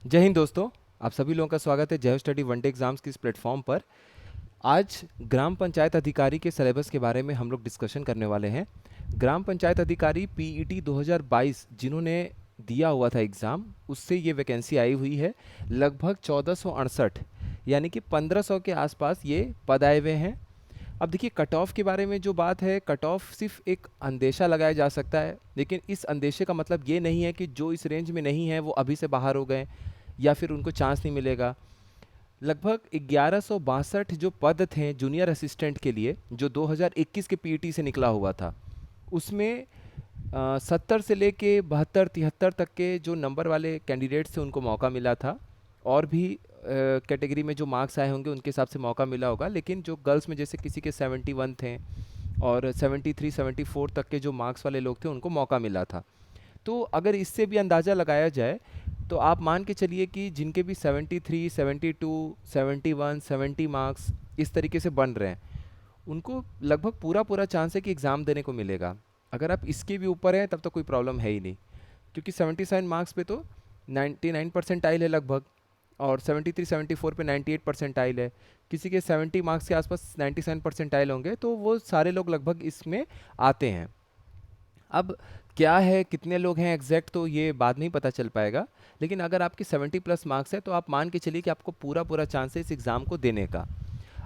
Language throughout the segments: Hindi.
जय हिंद दोस्तों। आप सभी लोगों का स्वागत है जय स्टडी वनडे एग्जाम्स की इस प्लेटफॉर्म पर। आज ग्राम पंचायत अधिकारी के सिलेबस के बारे में हम लोग डिस्कशन करने वाले हैं। ग्राम पंचायत अधिकारी पीईटी 2022 जिन्होंने दिया हुआ था एग्ज़ाम, उससे ये वैकेंसी आई हुई है। लगभग 1468 यानी कि 1500 के आसपास ये पद आए हुए हैं। अब देखिए, कट ऑफ के बारे में जो बात है, कट ऑफ सिर्फ एक अंदेशा लगाया जा सकता है, लेकिन इस अंदेशे का मतलब ये नहीं है कि जो इस रेंज में नहीं है वो अभी से बाहर हो गए या फिर उनको चांस नहीं मिलेगा। लगभग 1162 जो पद थे जूनियर असिस्टेंट के लिए, जो 2021 के पीईटी से निकला हुआ था, उसमें 70 से लेके 72 73 तक के जो नंबर वाले कैंडिडेट्स थे उनको मौका मिला था। और भी कैटेगरी में जो मार्क्स आए होंगे उनके हिसाब से मौका मिला होगा, लेकिन जो गर्ल्स में जैसे किसी के 71 थे और 73 74 तक के जो मार्क्स वाले लोग थे उनको मौका मिला था। तो अगर इससे भी अंदाज़ा लगाया जाए तो आप मान के चलिए कि जिनके भी 73 72 71 70 मार्क्स इस तरीके से बन रहे हैं, उनको लगभग पूरा पूरा चांस है कि एग्ज़ाम देने को मिलेगा। अगर आप इसके भी ऊपर हैं तब तो कोई प्रॉब्लम है ही नहीं, क्योंकि 77 मार्क्स पे तो 99 परसेंटाइल है लगभग, और 73 74 पे 98 परसेंटाइल है। किसी के 70 मार्क्स के आसपास 97 परसेंटाइल होंगे, तो वो सारे लोग लगभग इसमें आते हैं। अब क्या है, कितने लोग हैं एग्जैक्ट तो ये बाद में ही पता चल पाएगा, लेकिन अगर आपकी 70 प्लस मार्क्स है तो आप मान के चलिए कि आपको पूरा पूरा चांस है इस एग्ज़ाम को देने का।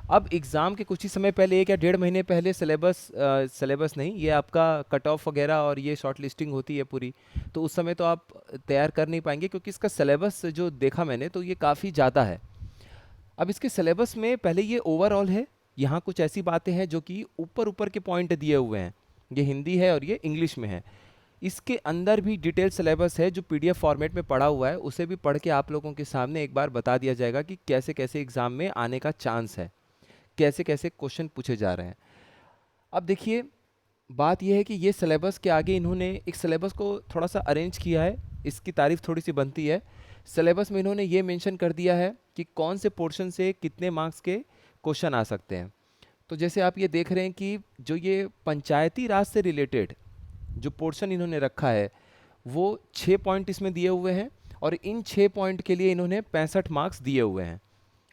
अब एग्ज़ाम के कुछ ही समय पहले, 1 या 1.5 महीने पहले सिलेबस नहीं, ये आपका कट ऑफ वगैरह और ये शॉर्ट लिस्टिंग होती है पूरी, तो उस समय तो आप तैयार कर नहीं पाएंगे, क्योंकि इसका सिलेबस जो देखा मैंने तो ये काफ़ी ज़्यादा है। अब इसके सिलेबस में पहले ये ओवरऑल है, यहाँ कुछ ऐसी बातें हैं जो कि ऊपर ऊपर के पॉइंट दिए हुए हैं। ये हिंदी है और ये इंग्लिश में है। इसके अंदर भी डिटेल सिलेबस है जो पीडीएफ फॉर्मेट में पड़ा हुआ है, उसे भी पढ़ के आप लोगों के सामने एक बार बता दिया जाएगा कि कैसे कैसे एग्ज़ाम में आने का चांस है, कैसे कैसे क्वेश्चन पूछे जा रहे हैं। अब देखिए, बात यह है कि ये सिलेबस के आगे इन्होंने एक सिलेबस को थोड़ा सा अरेंज किया है, इसकी तारीफ थोड़ी सी बनती है। सिलेबस में इन्होंने ये मेंशन कर दिया है कि कौन से पोर्शन से कितने मार्क्स के क्वेश्चन आ सकते हैं। तो जैसे आप ये देख रहे हैं कि जो ये पंचायती राज से रिलेटेड जो पोर्शन इन्होंने रखा है, वो 6 पॉइंट इसमें दिए हुए हैं, और इन 6 पॉइंट के लिए इन्होंने 65 मार्क्स दिए हुए हैं।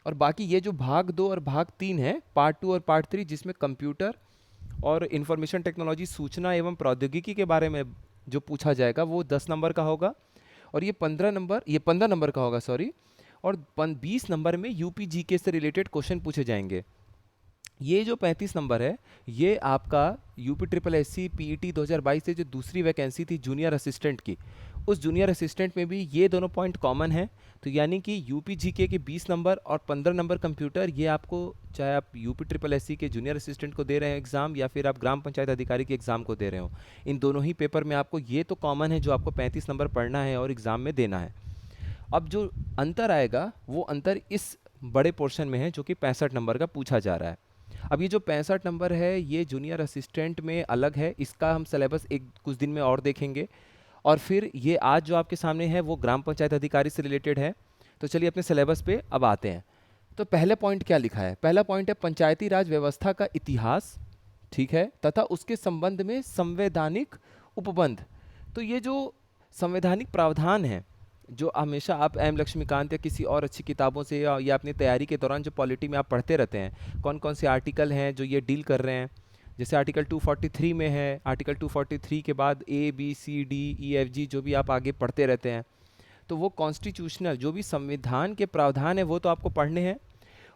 और बाकी ये जो भाग 2 और भाग 3 है, पार्ट 2 और पार्ट 3, जिसमें कंप्यूटर और इंफॉर्मेशन टेक्नोलॉजी, सूचना एवं प्रौद्योगिकी के बारे में जो पूछा जाएगा वो 10 नंबर का होगा, और ये 15 नंबर का होगा, सॉरी। और 20 नंबर में यूपी जीके से रिलेटेड क्वेश्चन पूछे जाएंगे। ये जो 35 नंबर है, ये आपका UP triple S C P 2022 से जो दूसरी वैकेंसी थी जूनियर असिस्टेंट की, उस जूनियर असिस्टेंट में भी ये दोनों पॉइंट कॉमन है। तो यानी कि यूपी जीके के 20 नंबर और 15 नंबर कंप्यूटर, ये आपको, चाहे आप यूपी ट्रिपल एस सी के जूनियर असिस्टेंट को दे रहे हैं एग्ज़ाम या फिर आप ग्राम पंचायत अधिकारी के एग्ज़ाम को दे रहे हो, इन दोनों ही पेपर में आपको ये तो कॉमन है जो आपको 35 नंबर पढ़ना है और एग्ज़ाम में देना है। अब जो अंतर आएगा वो अंतर इस बड़े पोर्शन में है जो कि 65 नंबर का पूछा जा रहा है। अब ये जो 65 नंबर है ये जूनियर असिस्टेंट में अलग है, इसका हम सिलेबस एक कुछ दिन में और देखेंगे। और फिर ये आज जो आपके सामने है वो ग्राम पंचायत अधिकारी से रिलेटेड है। तो चलिए अपने सिलेबस पे अब आते हैं। तो पहले पॉइंट क्या लिखा है? पहला पॉइंट है पंचायती राज व्यवस्था का इतिहास, ठीक है, तथा उसके संबंध में संवैधानिक उपबंध। तो ये जो संवैधानिक प्रावधान है, जो हमेशा आप एम लक्ष्मीकांत या किसी और अच्छी किताबों से या अपनी तैयारी के दौरान जो पॉलिटी में आप पढ़ते रहते हैं, कौन कौन से आर्टिकल हैं जो ये डील कर रहे हैं। जैसे आर्टिकल 243 में है, आर्टिकल 243 के बाद A B C D E F G जो भी आप आगे पढ़ते रहते हैं, तो वो कॉन्स्टिट्यूशनल जो भी संविधान के प्रावधान है वो तो आपको पढ़ने हैं।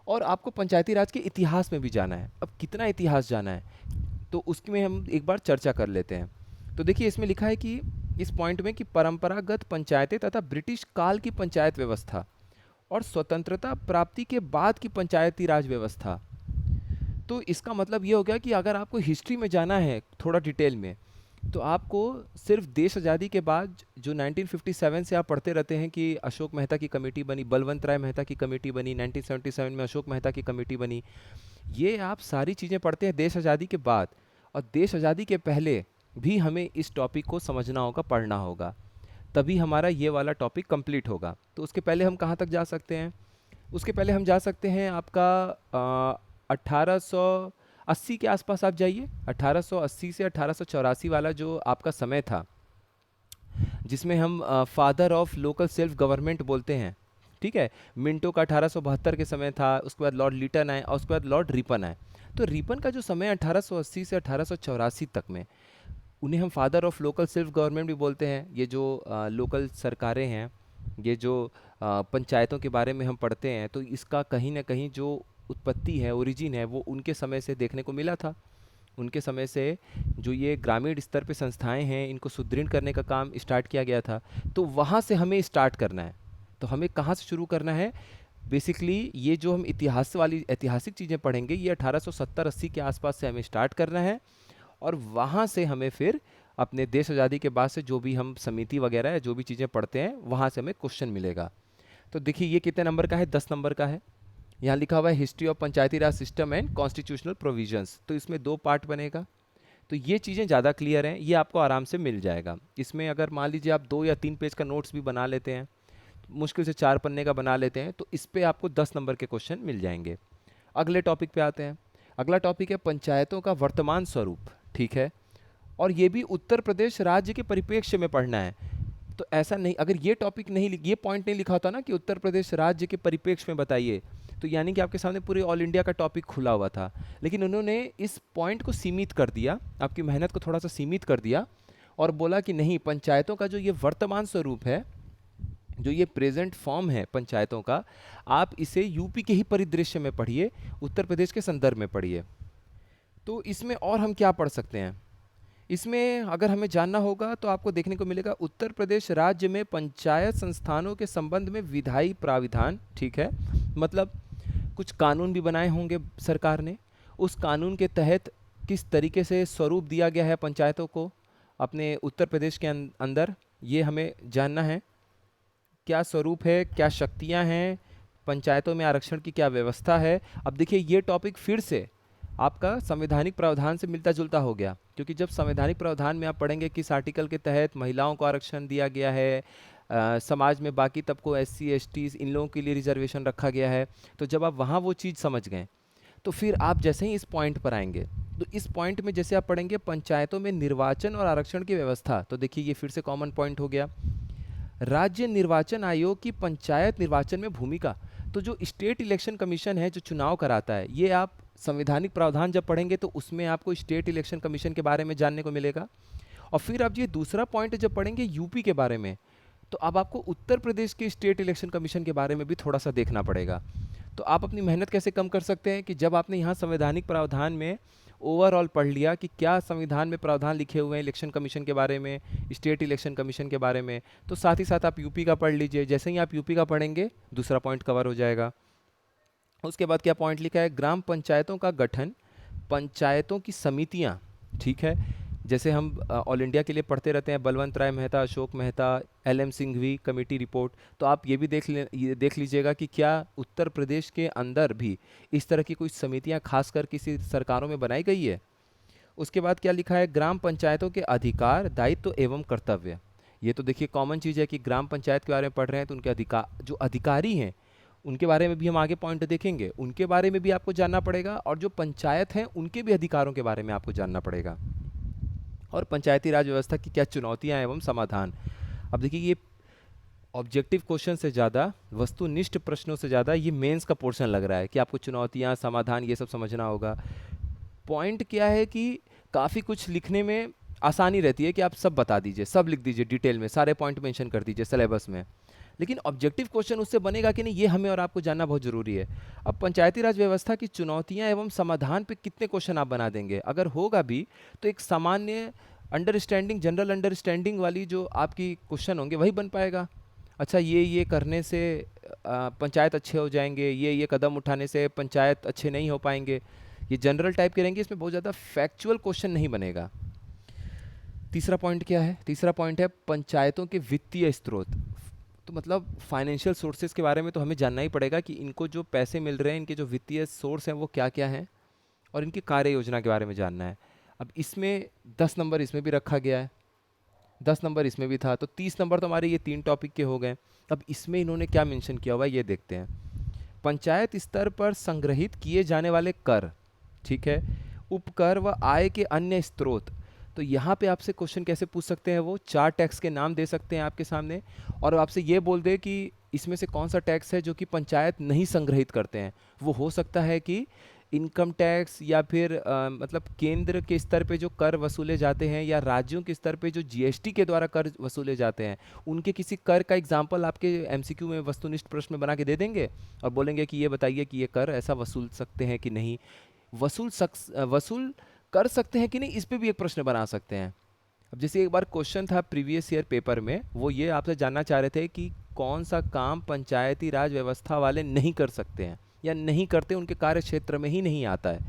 और आपको पंचायती राज के इतिहास में भी जाना है। अब कितना इतिहास जाना है तो उसमें हम एक बार चर्चा कर लेते हैं। तो देखिए, इसमें लिखा है कि इस पॉइंट में कि परंपरागत पंचायतें तथा ब्रिटिश काल की पंचायत व्यवस्था और स्वतंत्रता प्राप्ति के बाद की पंचायती राज व्यवस्था। तो इसका मतलब ये हो गया कि अगर आपको हिस्ट्री में जाना है थोड़ा डिटेल में, तो आपको सिर्फ देश आज़ादी के बाद जो 1957 से आप पढ़ते रहते हैं कि अशोक मेहता की कमेटी बनी, बलवंत राय मेहता की कमेटी बनी, 1977 में अशोक मेहता की कमेटी बनी, ये आप सारी चीज़ें पढ़ते हैं देश आज़ादी के बाद। और देश आज़ादी के पहले भी हमें इस टॉपिक को समझना होगा, पढ़ना होगा, तभी हमारा ये वाला टॉपिक कंप्लीट होगा। तो उसके पहले हम कहाँ तक जा सकते हैं? उसके पहले हम जा सकते हैं आपका 1880 के आसपास आप जाइए। 1880 से 1884 वाला जो आपका समय था, जिसमें हम father of local self government बोलते हैं, ठीक है। मिंटो का 1872 के समय था, उसके बाद लॉर्ड लीटन आए और उसके बाद लॉर्ड रिपन आए। तो रिपन का जो समय 1880 से 1884 तक में, उन्हें हम father of local self government भी बोलते हैं। ये जो लोकल सरकारें हैं, ये जो पंचायतों के बारे में हम पढ़ते हैं, तो इसका कहीं ना कहीं जो उत्पत्ति है, ओरिजिन है, वो उनके समय से देखने को मिला था। उनके समय से जो ये ग्रामीण स्तर पे संस्थाएं हैं, इनको सुदृढ़ करने का काम स्टार्ट किया गया था। तो वहाँ से हमें स्टार्ट करना है। तो हमें कहाँ से शुरू करना है? बेसिकली ये जो हम इतिहास वाली ऐतिहासिक चीज़ें पढ़ेंगे, ये 1870-80 के आसपास से हमें स्टार्ट करना है। और वहाँ से हमें फिर अपने देश आज़ादी के बाद से जो भी हम समिति वगैरह है, जो भी चीज़ें पढ़ते हैं, वहाँ से हमें क्वेश्चन मिलेगा। तो देखिए ये कितने नंबर का है? 10 नंबर का है। यहाँ लिखा हुआ है history of Panchayati Raj system and constitutional provisions. तो इसमें 2 पार्ट बनेगा। तो ये चीज़ें ज़्यादा क्लियर हैं, ये आपको आराम से मिल जाएगा। इसमें अगर मान लीजिए आप 2 या 3 पेज का नोट्स भी बना लेते हैं, मुश्किल से 4 पन्ने का बना लेते हैं, तो इस पे आपको 10 नंबर के क्वेश्चन मिल जाएंगे। अगले टॉपिक पे आते हैं। अगला टॉपिक है पंचायतों का वर्तमान स्वरूप, ठीक है। और ये भी उत्तर प्रदेश राज्य के परिप्रेक्ष्य में पढ़ना है। तो ऐसा नहीं, अगर ये टॉपिक नहीं, ये पॉइंट नहीं लिखा होता ना कि उत्तर प्रदेश राज्य के परिप्रेक्ष्य में बताइए, तो यानी कि आपके सामने पूरे ऑल इंडिया का टॉपिक खुला हुआ था। लेकिन उन्होंने इस पॉइंट को सीमित कर दिया, आपकी मेहनत को थोड़ा सा सीमित कर दिया और बोला कि नहीं, पंचायतों का जो ये वर्तमान स्वरूप है, जो ये प्रेजेंट फॉर्म है पंचायतों का, आप इसे यूपी के ही परिदृश्य में पढ़िए, उत्तर प्रदेश के संदर्भ में पढ़िए। तो इसमें और हम क्या पढ़ सकते हैं? इसमें अगर हमें जानना होगा तो आपको देखने को मिलेगा उत्तर प्रदेश राज्य में पंचायत संस्थानों के संबंध में विधायी प्राविधान, ठीक है। मतलब कुछ कानून भी बनाए होंगे सरकार ने, उस कानून के तहत किस तरीके से स्वरूप दिया गया है पंचायतों को अपने उत्तर प्रदेश के अंदर, ये हमें जानना है। क्या स्वरूप है, क्या शक्तियां हैं, पंचायतों में आरक्षण की क्या व्यवस्था है। अब देखिए ये टॉपिक फिर से आपका संवैधानिक प्रावधान से मिलता जुलता हो गया, क्योंकि जब संवैधानिक प्रावधान में आप पढ़ेंगे किस आर्टिकल के तहत महिलाओं को आरक्षण दिया गया है, समाज में बाकी तबकों SC ST इन लोगों के लिए रिजर्वेशन रखा गया है। तो जब आप वहाँ वो चीज़ समझ गए, तो फिर आप जैसे ही इस पॉइंट पर आएंगे, तो इस पॉइंट में जैसे आप पढ़ेंगे पंचायतों में निर्वाचन और आरक्षण की व्यवस्था, तो देखिए ये फिर से कॉमन पॉइंट हो गया। राज्य निर्वाचन आयोग की पंचायत निर्वाचन में भूमिका, तो जो स्टेट इलेक्शन कमीशन है जो चुनाव कराता है, ये आप संवैधानिक प्रावधान जब पढ़ेंगे तो उसमें आपको स्टेट इलेक्शन कमीशन के बारे में जानने को मिलेगा। और फिर आप ये दूसरा पॉइंट जब पढ़ेंगे यूपी के बारे में, तो अब आपको उत्तर प्रदेश के स्टेट इलेक्शन कमीशन के बारे में भी थोड़ा सा देखना पड़ेगा। तो आप अपनी मेहनत कैसे कम कर सकते हैं कि जब आपने यहाँ संवैधानिक प्रावधान में ओवरऑल पढ़ लिया कि क्या संविधान में प्रावधान लिखे हुए हैं इलेक्शन कमीशन के बारे में, स्टेट इलेक्शन कमीशन के बारे में, तो साथ ही साथ आप यूपी का पढ़ लीजिए। जैसे ही आप यूपी का पढ़ेंगे दूसरा पॉइंट कवर हो जाएगा। उसके बाद क्या पॉइंट लिखा है? ग्राम पंचायतों का गठन, पंचायतों की समितियां, ठीक है। जैसे हम ऑल इंडिया के लिए पढ़ते रहते हैं, Balwant Rai Mehta, Ashok Mehta, LM Singhvi committee report, तो आप ये भी देख लीजिएगा कि क्या उत्तर प्रदेश के अंदर भी इस तरह की कोई समितियां खासकर किसी सरकारों में बनाई गई है। उसके बाद क्या लिखा है? ग्राम पंचायतों के अधिकार, दायित्व एवं कर्तव्य। ये तो देखिए कॉमन चीज़ है कि ग्राम पंचायत के बारे में पढ़ रहे हैं तो उनके अधिकार, जो अधिकारी हैं उनके बारे में भी हम आगे पॉइंट देखेंगे, उनके बारे में भी आपको जानना पड़ेगा, और जो पंचायत हैं उनके भी अधिकारों के बारे में आपको जानना पड़ेगा। और पंचायती राज व्यवस्था की क्या चुनौतियां एवं समाधान। अब देखिए ये ऑब्जेक्टिव क्वेश्चन से ज़्यादा, वस्तुनिष्ठ प्रश्नों से ज़्यादा ये मेंस का पोर्शन लग रहा है कि आपको चुनौतियां, समाधान ये सब समझना होगा। पॉइंट क्या है कि काफ़ी कुछ लिखने में आसानी रहती है कि आप सब बता दीजिए, सब लिख दीजिए डिटेल में, सारे पॉइंट मेंशन कर दीजिए सिलेबस में, लेकिन ऑब्जेक्टिव क्वेश्चन उससे बनेगा कि नहीं, ये हमें और आपको जानना बहुत जरूरी है। अब पंचायती राज व्यवस्था की चुनौतियां एवं समाधान पे कितने क्वेश्चन आप बना देंगे? अगर होगा भी तो एक सामान्य अंडरस्टैंडिंग, जनरल अंडरस्टैंडिंग वाली जो आपकी क्वेश्चन होंगे वही बन पाएगा। अच्छा, ये करने से पंचायत अच्छे हो जाएंगे, ये कदम उठाने से पंचायत अच्छे नहीं हो पाएंगे, ये जनरल टाइप के रहेंगे, इसमें बहुत ज़्यादा फैक्चुअल क्वेश्चन नहीं बनेगा। तीसरा पॉइंट क्या है? तीसरा पॉइंट है पंचायतों के वित्तीय स्रोत। तो मतलब फाइनेंशियल सोर्सेज के बारे में तो हमें जानना ही पड़ेगा कि इनको जो पैसे मिल रहे हैं, इनके जो वित्तीय सोर्स हैं वो क्या क्या हैं, और इनकी कार्य योजना के बारे में जानना है। अब इसमें 10 नंबर इसमें भी रखा गया है, 10 नंबर इसमें भी था, तो 30 नंबर तो हमारे ये 3 टॉपिक के हो गए। अब इसमें इन्होंने क्या मेंशन किया हुआ है ये देखते हैं। पंचायत स्तर पर संग्रहित किए जाने वाले कर, ठीक है, उपकर व आय के अन्य स्रोत। तो यहाँ पे आपसे क्वेश्चन कैसे पूछ सकते हैं? वो 4 टैक्स के नाम दे सकते हैं आपके सामने, और आपसे ये बोल दे कि इसमें से कौन सा टैक्स है जो कि पंचायत नहीं संग्रहित करते हैं? वो हो सकता है कि इनकम टैक्स, या फिर मतलब केंद्र के स्तर पे जो कर वसूले जाते हैं, या राज्यों के स्तर पे जो जीएसटी के द्वारा कर वसूले जाते हैं, उनके किसी कर का एग्जाम्पल आपके एमसीक्यू में वस्तुनिष्ठ प्रश्न बना के दे देंगे और बोलेंगे कि ये बताइए कि ये कर ऐसा वसूल सकते हैं कि नहीं, वसूल कर सकते हैं कि नहीं, इस पे भी एक प्रश्न बना सकते हैं। अब जैसे एक बार क्वेश्चन था प्रीवियस ईयर पेपर में, वो ये आपसे जानना चाह रहे थे कि कौन सा काम पंचायती राज व्यवस्था वाले नहीं कर सकते हैं या नहीं करते, उनके कार्य क्षेत्र में ही नहीं आता है।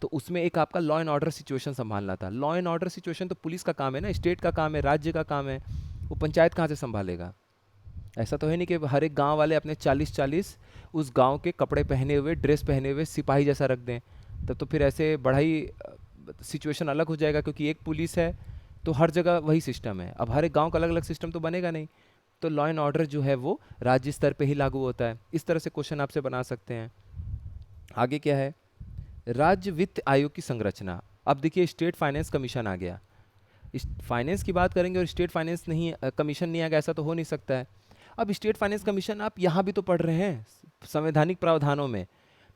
तो उसमें एक आपका लॉ एंड ऑर्डर सिचुएशन संभालना था। लॉ एंड ऑर्डर सिचुएशन तो पुलिस का काम है ना, स्टेट का काम है, राज्य का काम है, वो पंचायत कहाँ से संभालेगा? ऐसा तो है नहीं कि हर एक गांव वाले अपने 40-40 उस गांव के कपड़े पहने हुए, ड्रेस पहने हुए सिपाही जैसा रख दें। तब तो फिर ऐसे बड़ा ही सिचुएशन अलग हो जाएगा, क्योंकि एक पुलिस है तो हर जगह वही सिस्टम है। अब हर एक गांव का अलग अलग सिस्टम तो बनेगा नहीं। तो लॉ एंड ऑर्डर जो है वो राज्य स्तर पे ही लागू होता है। इस तरह से क्वेश्चन आपसे बना सकते हैं। आगे क्या है? राज्य वित्त आयोग की संरचना। अब देखिए स्टेट फाइनेंस कमीशन आ गया। इस फाइनेंस की बात करेंगे और स्टेट फाइनेंस नहीं, कमीशन नहीं आ गया, ऐसा तो हो नहीं सकता है। अब स्टेट फाइनेंस कमीशन आप यहाँ भी तो पढ़ रहे हैं संवैधानिक प्रावधानों में।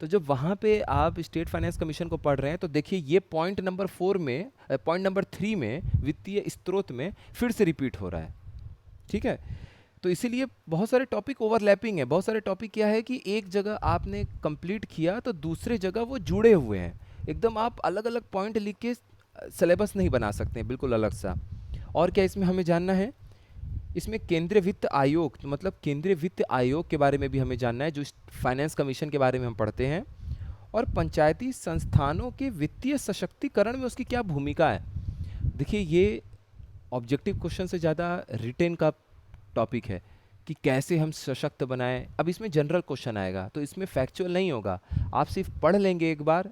तो जब वहाँ पे आप स्टेट फाइनेंस कमीशन को पढ़ रहे हैं तो देखिए ये पॉइंट नंबर 4 में, पॉइंट नंबर 3 में वित्तीय स्रोत में फिर से रिपीट हो रहा है। ठीक है, तो इसीलिए बहुत सारे टॉपिक ओवरलैपिंग है। बहुत सारे टॉपिक क्या है कि एक जगह आपने कंप्लीट किया तो दूसरे जगह वो जुड़े हुए हैं। एकदम आप अलग अलग पॉइंट लिख के सिलेबस नहीं बना सकते हैं, बिल्कुल अलग सा। और क्या इसमें हमें जानना है? इसमें केंद्रीय वित्त आयोग, तो मतलब केंद्रीय वित्त आयोग के बारे में भी हमें जानना है, जो फाइनेंस कमीशन के बारे में हम पढ़ते हैं। और पंचायती संस्थानों के वित्तीय सशक्तिकरण में उसकी क्या भूमिका है। देखिए ये ऑब्जेक्टिव क्वेश्चन से ज़्यादा रिटेन का टॉपिक है कि कैसे हम सशक्त बनाएं। अब इसमें जनरल क्वेश्चन आएगा तो इसमें फैक्चुअल नहीं होगा। आप सिर्फ पढ़ लेंगे, एक बार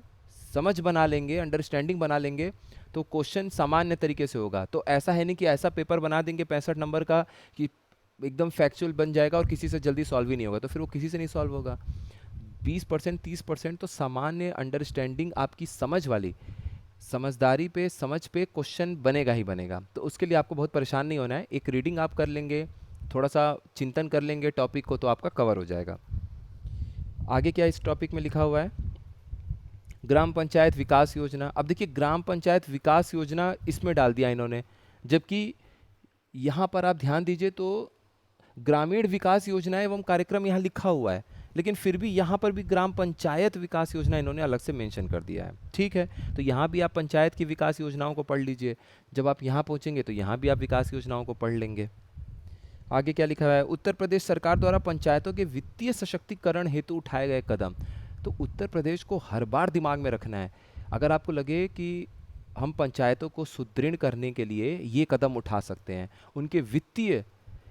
समझ बना लेंगे, अंडरस्टैंडिंग बना लेंगे, तो क्वेश्चन सामान्य तरीके से होगा। तो ऐसा है नहीं कि ऐसा पेपर बना देंगे 65 नंबर का कि एकदम फैक्चुअल बन जाएगा और किसी से जल्दी सॉल्व ही नहीं होगा, तो फिर वो किसी से नहीं सॉल्व होगा। 20% 30% तो सामान्य अंडरस्टैंडिंग, आपकी समझ वाली, समझदारी पे, समझ पे क्वेश्चन बनेगा ही बनेगा। तो उसके लिए आपको बहुत परेशान नहीं होना है। एक रीडिंग आप कर लेंगे, थोड़ा सा चिंतन कर लेंगे टॉपिक को, तो आपका कवर हो जाएगा। आगे क्या इस टॉपिक में लिखा हुआ है? ग्राम पंचायत विकास योजना। अब देखिए ग्राम पंचायत विकास योजना इसमें डाल दिया इन्होंने, जबकि यहाँ पर आप ध्यान दीजिए तो ग्रामीण विकास योजना एवं कार्यक्रम यहाँ लिखा हुआ है, लेकिन फिर भी यहाँ पर भी ग्राम पंचायत विकास योजना इन्होंने अलग से मेंशन कर दिया है। ठीक है, तो यहाँ भी आप पंचायत की विकास योजनाओं को पढ़ लीजिए। जब आप यहाँ पहुँचेंगे तो यहाँ भी आप विकास योजनाओं को पढ़ लेंगे। आगे क्या लिखा हुआ है? उत्तर प्रदेश सरकार द्वारा पंचायतों के वित्तीय सशक्तिकरण हेतु उठाए गए कदम। तो उत्तर प्रदेश को हर बार दिमाग में रखना है। अगर आपको लगे कि हम पंचायतों को सुदृढ़ करने के लिए ये कदम उठा सकते हैं, उनके वित्तीय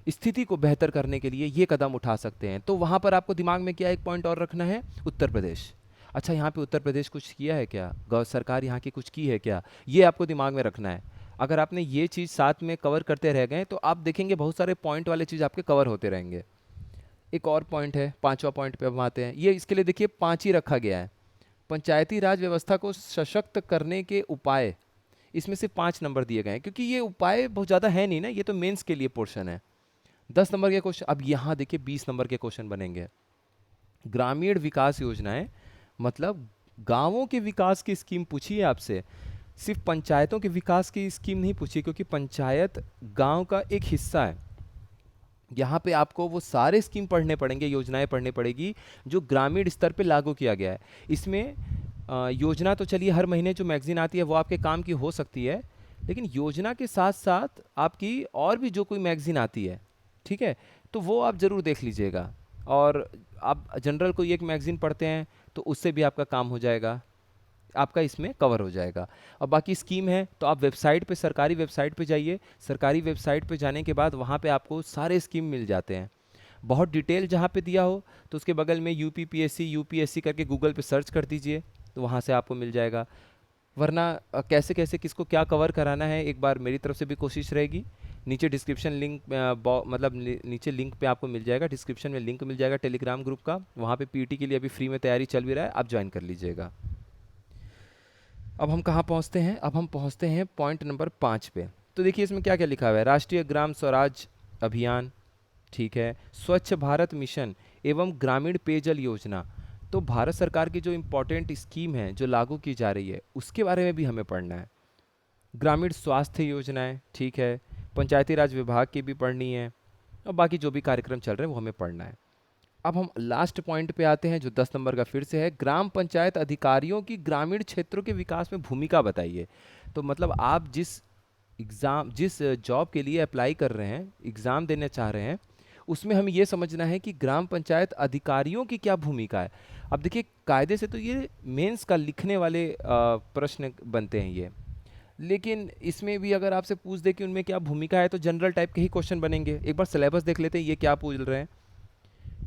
स्थिति को बेहतर करने के लिए ये कदम उठा सकते हैं, तो वहाँ पर आपको दिमाग में क्या एक पॉइंट और रखना है? उत्तर प्रदेश। अच्छा, यहाँ पे उत्तर प्रदेश कुछ किया है क्या? गौ सरकार यहाँ की कुछ की है क्या? ये आपको दिमाग में रखना है। अगर आपने ये चीज़ साथ में कवर करते रह गए तो आप देखेंगे बहुत सारे पॉइंट वाले चीज़ आपके कवर होते रहेंगे। एक और पॉइंट है, 5वां पॉइंट पे हम आते हैं। ये इसके लिए देखिए 5 ही रखा गया है। पंचायती राज व्यवस्था को सशक्त करने के उपाय, इसमें से 5 नंबर दिए गए हैं, क्योंकि ये उपाय बहुत ज़्यादा है नहीं ना, ये तो मेंस के लिए पोर्शन है। 10 नंबर के क्वेश्चन, अब यहाँ देखिए 20 नंबर के क्वेश्चन बनेंगे। ग्रामीण विकास योजनाएं, मतलब गांवों के विकास की स्कीम पूछी है आपसे, सिर्फ पंचायतों के विकास की स्कीम नहीं पूछी, क्योंकि पंचायत गांव का एक हिस्सा है। यहाँ पे आपको वो सारे स्कीम पढ़ने पड़ेंगे, योजनाएं पढ़ने पड़ेगी जो ग्रामीण स्तर पे लागू किया गया है। इसमें योजना तो चलिए हर महीने जो मैगजीन आती है वो आपके काम की हो सकती है, लेकिन योजना के साथ साथ आपकी और भी जो कोई मैगजीन आती है, ठीक है, तो वो आप ज़रूर देख लीजिएगा। और आप जनरल कोई एक मैगजीन पढ़ते हैं तो उससे भी आपका काम हो जाएगा, आपका इसमें कवर हो जाएगा। और बाकी स्कीम है तो आप वेबसाइट पे, सरकारी वेबसाइट पे जाइए। सरकारी वेबसाइट पे जाने के बाद वहाँ पे आपको सारे स्कीम मिल जाते हैं। बहुत डिटेल जहाँ पे दिया हो तो उसके बगल में यूपीपीएससी, यूपीएससी करके गूगल पे सर्च कर दीजिए, तो वहाँ से आपको मिल जाएगा। वरना कैसे कैसे किसको क्या कवर कराना है, एक बार मेरी तरफ से भी कोशिश रहेगी। नीचे डिस्क्रिप्शन लिंक, मतलब नीचे लिंक पे आपको मिल जाएगा, डिस्क्रिप्शन में लिंक मिल जाएगा टेलीग्राम ग्रुप का। वहाँ पे पीटी के लिए अभी फ्री में तैयारी चल भी रहा है, आप ज्वाइन कर लीजिएगा। अब हम कहाँ पहुँचते हैं? अब हम पहुँचते हैं पॉइंट नंबर 5 पे। तो देखिए इसमें क्या क्या लिखा हुआ है? राष्ट्रीय ग्राम स्वराज अभियान, ठीक है। स्वच्छ भारत मिशन एवं ग्रामीण पेयजल योजना, तो भारत सरकार की जो इम्पोर्टेंट स्कीम है जो लागू की जा रही है उसके बारे में भी हमें पढ़ना है। ग्रामीण स्वास्थ्य योजनाएं, ठीक है। पंचायती राज विभाग की भी पढ़नी है, और बाकी जो भी कार्यक्रम चल रहे हैं वो हमें पढ़ना है। अब हम लास्ट पॉइंट पे आते हैं जो 10 नंबर का फिर से है, ग्राम पंचायत अधिकारियों की ग्रामीण क्षेत्रों के विकास में भूमिका बताइए। तो मतलब आप जिस जॉब के लिए अप्लाई कर रहे हैं, एग्ज़ाम देना चाह रहे हैं, उसमें हमें ये समझना है कि ग्राम पंचायत अधिकारियों की क्या भूमिका है। अब देखिए, कायदे से तो ये मेंस का लिखने वाले प्रश्न बनते हैं ये, लेकिन इसमें भी अगर आपसे पूछ दे कि उनमें क्या भूमिका है तो जनरल टाइप के ही क्वेश्चन बनेंगे। एक बार सिलेबस देख लेते हैं ये क्या पूछ रहे हैं।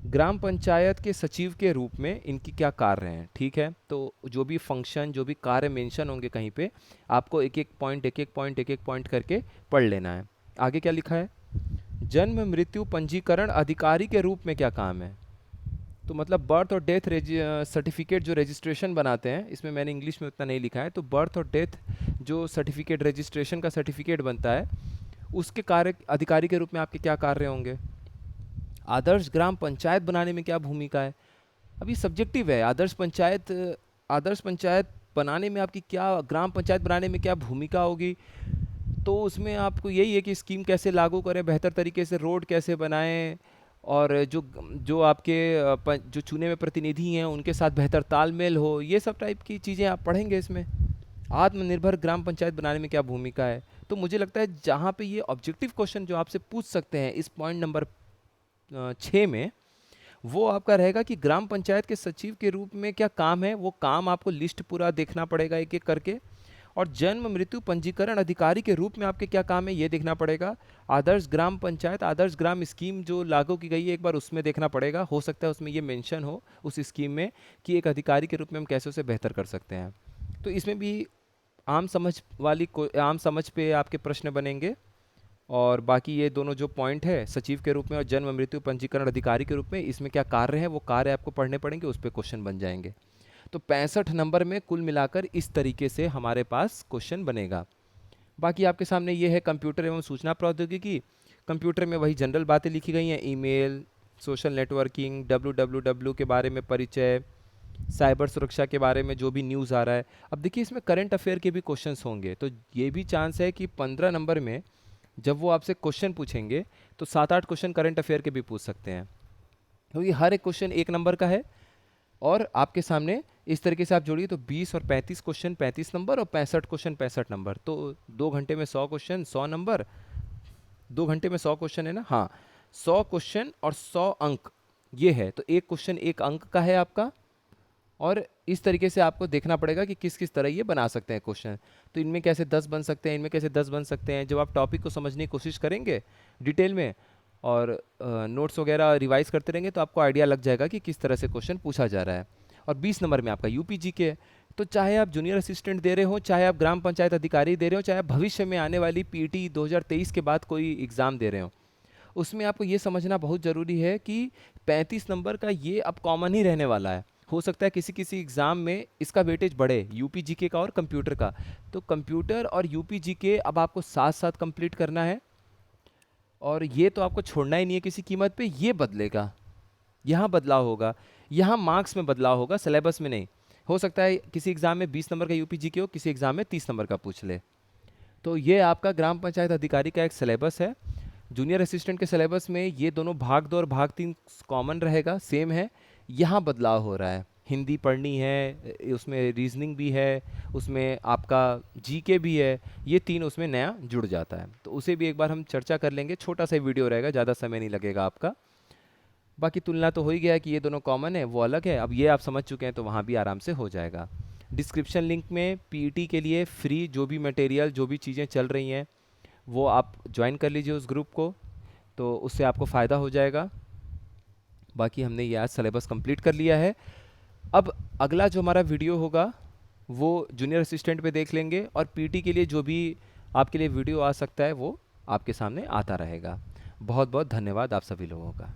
ग्राम पंचायत के सचिव के रूप में इनकी क्या कार्य हैं, ठीक है। तो जो भी फंक्शन, जो भी कार्य मेंशन होंगे कहीं पे, आपको एक एक पॉइंट करके पढ़ लेना है। आगे क्या लिखा है, जन्म मृत्यु पंजीकरण अधिकारी के रूप में क्या काम है। तो मतलब बर्थ और डेथ सर्टिफिकेट जो रजिस्ट्रेशन बनाते हैं, इसमें मैंने इंग्लिश में उतना नहीं लिखा है, तो बर्थ और डेथ जो सर्टिफिकेट, रजिस्ट्रेशन का सर्टिफिकेट बनता है, उसके कार्य अधिकारी के रूप में आपके क्या कार्य होंगे। आदर्श ग्राम पंचायत बनाने में क्या भूमिका है। अभी सब्जेक्टिव है, आदर्श पंचायत बनाने में आपकी क्या, ग्राम पंचायत बनाने में क्या भूमिका होगी। तो उसमें आपको यही है कि स्कीम कैसे लागू करें, बेहतर तरीके से रोड कैसे बनाएं, और जो जो आपके जो चुने हुए प्रतिनिधि हैं उनके साथ बेहतर तालमेल हो, ये सब टाइप की चीज़ें आप पढ़ेंगे इसमें। आत्मनिर्भर ग्राम पंचायत बनाने में क्या भूमिका है। तो मुझे लगता है जहाँ पे ये ऑब्जेक्टिव क्वेश्चन जो आपसे पूछ सकते हैं इस पॉइंट नंबर 6 में, वो आपका रहेगा कि ग्राम पंचायत के सचिव के रूप में क्या काम है। वो काम आपको लिस्ट पूरा देखना पड़ेगा एक एक करके। और जन्म मृत्यु पंजीकरण अधिकारी के रूप में आपके क्या काम है ये देखना पड़ेगा। आदर्श ग्राम पंचायत, आदर्श ग्राम स्कीम जो लागू की गई है एक बार उसमें देखना पड़ेगा, हो सकता है उसमें ये मेंशन हो उस स्कीम में कि एक अधिकारी के रूप में हम कैसे उसे बेहतर कर सकते हैं। तो इसमें भी आम समझ पे आपके प्रश्न बनेंगे। और बाकी ये दोनों जो पॉइंट है, सचिव के रूप में और जन्म मृत्यु पंजीकरण अधिकारी के रूप में, इसमें क्या कार्य है वो कार्य आपको पढ़ने पड़ेंगे, उस पर क्वेश्चन बन जाएंगे। तो 65 नंबर में कुल मिलाकर इस तरीके से हमारे पास क्वेश्चन बनेगा। बाकी आपके सामने ये है कंप्यूटर एवं सूचना प्रौद्योगिकी। कंप्यूटर में वही जनरल बातें लिखी गई हैं, ईमेल, सोशल नेटवर्किंग, www के बारे में परिचय, साइबर सुरक्षा के बारे में जो भी न्यूज़ आ रहा है। अब देखिए इसमें करंट अफेयर के भी क्वेश्चंस होंगे, तो ये भी चांस है कि 15 नंबर में जब वो आपसे क्वेश्चन पूछेंगे तो 7-8 क्वेश्चन करंट अफेयर के भी पूछ सकते हैं, क्योंकि हर एक क्वेश्चन 1 नंबर का है। और आपके सामने इस तरीके से आप जोड़िए तो 20 और 35 क्वेश्चन 35 नंबर, और 65 क्वेश्चन 65 नंबर। तो 2 घंटे में 100 क्वेश्चन 100 नंबर, 2 घंटे में 100 क्वेश्चन है ना, हाँ, 100 क्वेश्चन और 100 अंक ये है। तो एक क्वेश्चन 1 अंक का है आपका। और इस तरीके से आपको देखना पड़ेगा कि किस किस तरह ये बना सकते हैं क्वेश्चन। तो इनमें कैसे 10 बन सकते हैं, इनमें कैसे 10 बन सकते हैं। जब आप टॉपिक को समझने की कोशिश करेंगे डिटेल में और नोट्स वगैरह रिवाइज करते रहेंगे तो आपको आइडिया लग जाएगा कि किस तरह से क्वेश्चन पूछा जा रहा है। और 20 नंबर में आपका यूपीजी के है। तो चाहे आप जूनियर असिस्टेंट दे रहे हो, चाहे आप ग्राम पंचायत अधिकारी दे रहे हो, चाहे आप भविष्य में आने वाली पीटी 2023 के बाद कोई एग्ज़ाम दे रहे हो, उसमें आपको ये समझना बहुत ज़रूरी है कि 35 नंबर का ये अब कॉमन ही रहने वाला है। हो सकता है किसी किसी एग्ज़ाम में इसका वेटेज बढ़े, यूपी जीके का और कंप्यूटर का। तो कंप्यूटर और यूपी जीके अब आपको साथ साथ कंप्लीट करना है, और ये तो आपको छोड़ना ही नहीं है किसी कीमत पे। ये बदलेगा, यहाँ बदलाव होगा, यहाँ मार्क्स में बदलाव होगा, सिलेबस में नहीं। हो सकता है किसी एग्ज़ाम में 20 नंबर का यूपी जीके हो, किसी एग्ज़ाम में 30 नंबर का पूछ ले। तो ये आपका ग्राम पंचायत अधिकारी का एक सिलेबस है। जूनियर असिस्टेंट के सिलेबस में ये दोनों भाग 2 और भाग 3 कॉमन रहेगा, सेम है। यहाँ बदलाव हो रहा है, हिंदी पढ़नी है, उसमें रीजनिंग भी है, उसमें आपका जीके भी है, ये 3 उसमें नया जुड़ जाता है। तो उसे भी एक बार हम चर्चा कर लेंगे, छोटा सा वीडियो रहेगा, ज़्यादा समय नहीं लगेगा आपका। बाकी तुलना तो हो ही गया है कि ये दोनों कॉमन है, वो अलग है। अब ये आप समझ चुके हैं तो वहाँ भी आराम से हो जाएगा। डिस्क्रिप्शन लिंक में पीईटी के लिए फ्री जो भी मटेरियल, जो भी चीज़ें चल रही हैं, वो आप ज्वाइन कर लीजिए उस ग्रुप को, तो उससे आपको फ़ायदा हो जाएगा। बाकी हमने ये आज सिलेबस कंप्लीट कर लिया है। अब अगला जो हमारा वीडियो होगा वो जूनियर असिस्टेंट पे देख लेंगे, और पीटी के लिए जो भी आपके लिए वीडियो आ सकता है वो आपके सामने आता रहेगा। बहुत बहुत धन्यवाद आप सभी लोगों का।